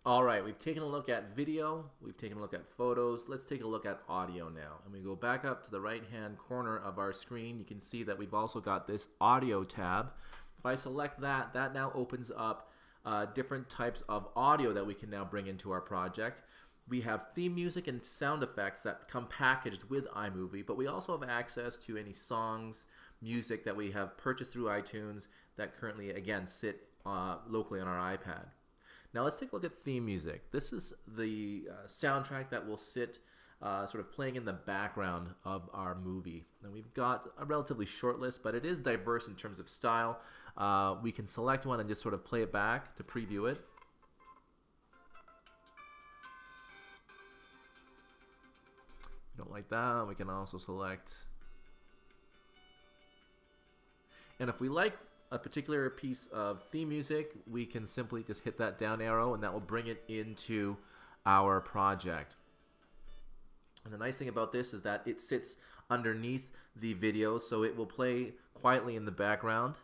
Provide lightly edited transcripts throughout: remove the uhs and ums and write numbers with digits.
All right, we've taken a look at video, we've taken a look at photos. Let's take a look at audio now. And we go back up to the right-hand corner of our screen. You can see that we've also got this audio tab. If I select that, that now opens up different types of audio that we can now bring into our project. We have theme music and sound effects that come packaged with iMovie, but we also have access to any songs, music that we have purchased through iTunes that currently, again, sit locally on our iPad. Now let's take a look at theme music. This is the soundtrack that will sit sort of playing in the background of our movie. And we've got a relatively short list, but it is diverse in terms of style. We can select one and just sort of play it back to preview it. If you don't like that, we can also select. And if we like a particular piece of theme music, we can simply just hit that down arrow and that will bring it into our project. And the nice thing about this is that it sits underneath the video, so it will play quietly in the background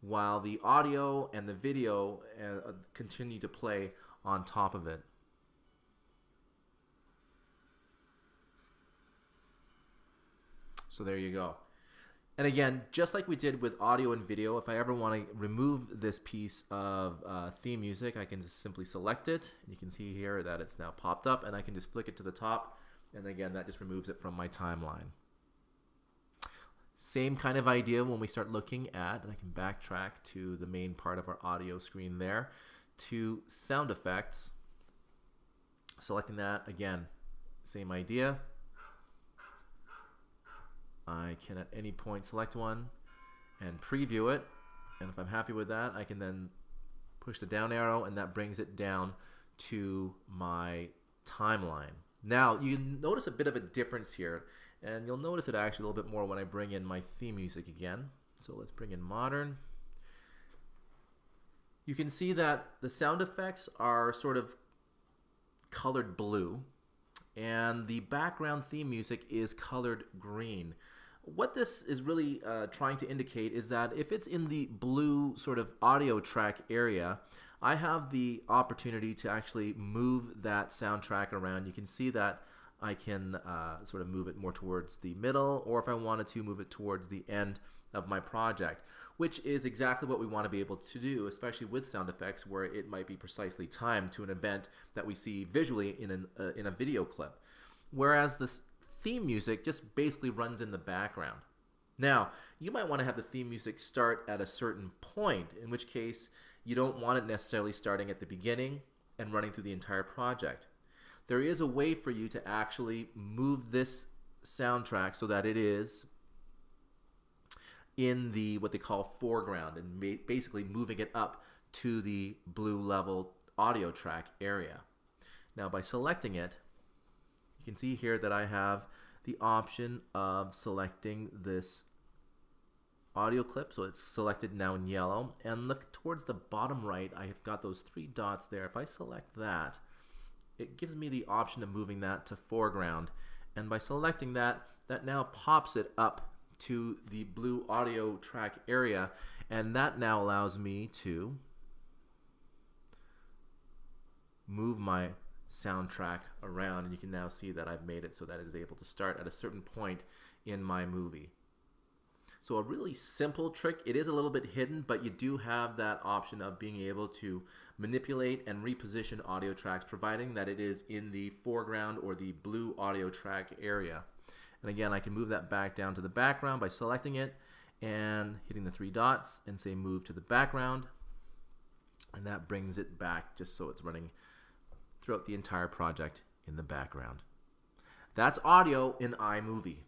while the audio and the video continue to play on top of it. So there you go. And again, just like we did with audio and video, if I ever want to remove this piece of theme music, I can just simply select it. You can see here that it's now popped up, and I can just flick it to the top. And again, that just removes it from my timeline. Same kind of idea when we start looking at, and I can backtrack to the main part of our audio screen there, to sound effects. Selecting that, again, same idea. I can at any point select one and preview it, and if I'm happy with that, I can then push the down arrow and that brings it down to my timeline. Now you notice a bit of a difference here, and you'll notice it actually a little bit more when I bring in my theme music again. So let's bring in modern. You can see that the sound effects are sort of colored blue, and the background theme music is colored green. What this is really trying to indicate is that if it's in the blue sort of audio track area, I have the opportunity to actually move that soundtrack around. You can see that I can sort of move it more towards the middle, or if I wanted to, move it towards the end of my project, which is exactly what we want to be able to do, especially with sound effects, where it might be precisely timed to an event that we see visually in a video clip. Whereas the theme music just basically runs in the background. Now, you might want to have the theme music start at a certain point, in which case you don't want it necessarily starting at the beginning and running through the entire project. There is a way for you to actually move this soundtrack so that it is in the what they call foreground, and basically moving it up to the blue level audio track area. Now by selecting it, you can see here that I have the option of selecting this audio clip, so it's selected now in yellow, and look towards the bottom right, I have got those three dots there. If I select that, it gives me the option of moving that to foreground, and by selecting that, that now pops it up to the blue audio track area, and that now allows me to move my soundtrack around, and you can now see that I've made it so that it is able to start at a certain point in my movie. So a really simple trick. It is a little bit hidden, but you do have that option of being able to manipulate and reposition audio tracks, providing that it is in the foreground or the blue audio track area. And again, I can move that back down to the background by selecting it and hitting the three dots and say move to the background, and that brings it back just so it's running throughout the entire project in the background. That's audio in iMovie.